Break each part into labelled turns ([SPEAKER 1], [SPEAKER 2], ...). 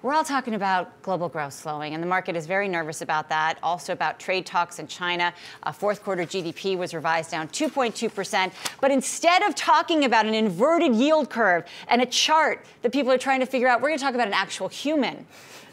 [SPEAKER 1] We're all talking about global growth slowing, and the market is very nervous about that. Also about trade talks in China. Fourth quarter GDP was revised down 2.2%. But instead of talking about an inverted yield curve and a chart that people are trying to figure out, we're going to talk about an actual human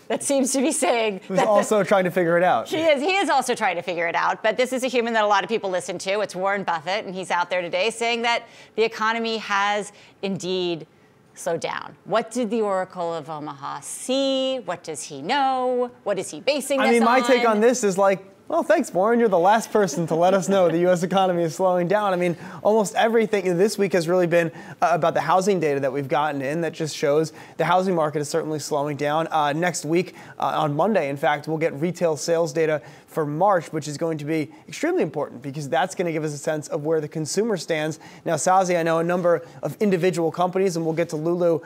[SPEAKER 1] that seems to be saying
[SPEAKER 2] who's also trying to figure it out.
[SPEAKER 1] He is also trying to figure it out. But this is a human that a lot of people listen to. It's Warren Buffett, and he's out there today saying that the economy has indeed slowed down. What did the Oracle of Omaha see? What does he know? What is he basing this on?
[SPEAKER 2] I mean, my take on this is like, well, thanks, Warren. You're the last person to let us know the U.S. economy is slowing down. I mean, almost everything this week has really been about the housing data that we've gotten in that just shows the housing market is certainly slowing down. Next week, on Monday, in fact, we'll get retail sales data for March, which is going to be extremely important because that's going to give us a sense of where the consumer stands. Now, Sozzi, I know a number of individual companies, and we'll get to Lulu,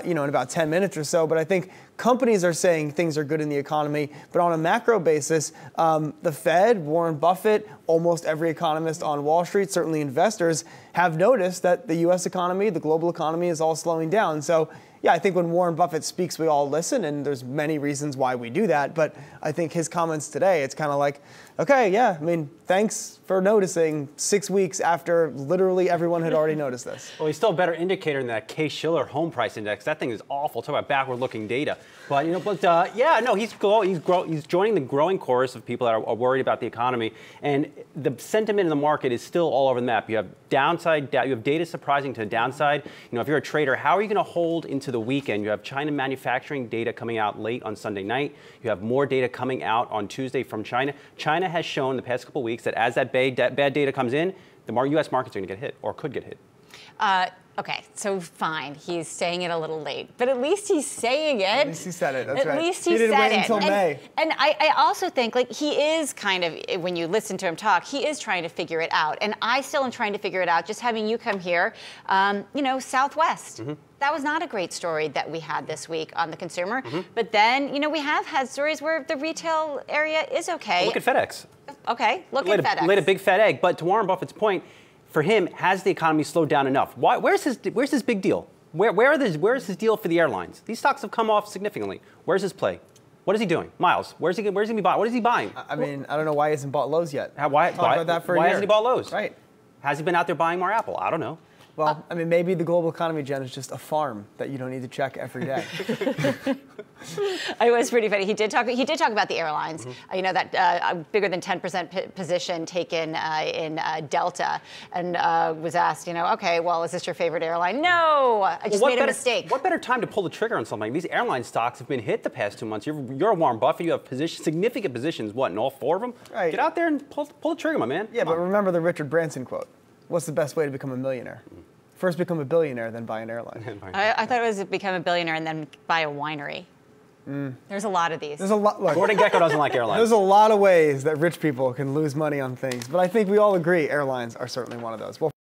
[SPEAKER 2] in about 10 minutes or so, but I think companies are saying things are good in the economy, but on a macro basis, the Fed, Warren Buffett, almost every economist on Wall Street, certainly investors, have noticed that the U.S. economy, the global economy is all slowing down. So, yeah, I think when Warren Buffett speaks, we all listen, and there's many reasons why we do that. But I think his comments today, it's kind of like, okay, yeah, I mean, thanks for noticing 6 weeks after literally everyone had already noticed this.
[SPEAKER 3] Well, he's still a better indicator than that Case-Shiller home price index. That thing is awful. Talk about backward-looking data. But, he's joining the growing chorus of people that are worried about the economy. And the sentiment in the market is still all over the map. You have you have data surprising to the downside. If you're a trader, how are you going to hold into the weekend? You have China manufacturing data coming out late on Sunday night. You have more data coming out on Tuesday from China. China has shown the past couple of weeks that as that bad data comes in, the U.S. markets are going to get hit or could get hit.
[SPEAKER 1] Okay, so fine, he's saying it a little late, but at least he's saying it. At
[SPEAKER 2] least he said it, that's right.
[SPEAKER 1] At least he
[SPEAKER 2] didn't
[SPEAKER 1] said
[SPEAKER 2] wait until May.
[SPEAKER 1] And I also think, he is kind of, when you listen to him talk, he is trying to figure it out. And I still am trying to figure it out, just having you come here, Southwest. Mm-hmm. That was not a great story that we had this week on the consumer. Mm-hmm. But then, we have had stories where the retail area is okay.
[SPEAKER 3] Look at FedEx.
[SPEAKER 1] Okay, look at FedEx.
[SPEAKER 3] Laid a big fat egg, but to Warren Buffett's point, for him, has the economy slowed down enough? Where's his big deal? Where's his deal for the airlines? These stocks have come off significantly. Where's his play? What is he doing? Myles, where's he going to be buying? What is he buying?
[SPEAKER 2] I mean, I don't know why he hasn't bought Lowe's yet.
[SPEAKER 3] Why hasn't he bought Lowe's?
[SPEAKER 2] Right.
[SPEAKER 3] Has he been out there buying more Apple? I don't know.
[SPEAKER 2] Well, I mean, maybe the global economy, Jen, is just a farm that you don't need to check every day.
[SPEAKER 1] It was pretty funny. He did talk about the airlines. Mm-hmm. That bigger than 10% position taken in Delta, and was asked, okay, well, is this your favorite airline? No, I just made a mistake.
[SPEAKER 3] What better time to pull the trigger on something? These airline stocks have been hit the past 2 months. You're a Warren Buffett. You have significant positions. What, in all 4 of them?
[SPEAKER 2] Right.
[SPEAKER 3] Get out there and pull the trigger, my man.
[SPEAKER 2] Yeah, but remember the Richard Branson quote. What's the best way to become a millionaire? First become a billionaire, then buy an airline.
[SPEAKER 1] I thought it was become a billionaire and then buy a winery. There's a lot of these.
[SPEAKER 2] There's a lot. Look,
[SPEAKER 3] Gordon Gekko doesn't like airlines.
[SPEAKER 2] There's a lot of ways that rich people can lose money on things, but I think we all agree airlines are certainly one of those. Well,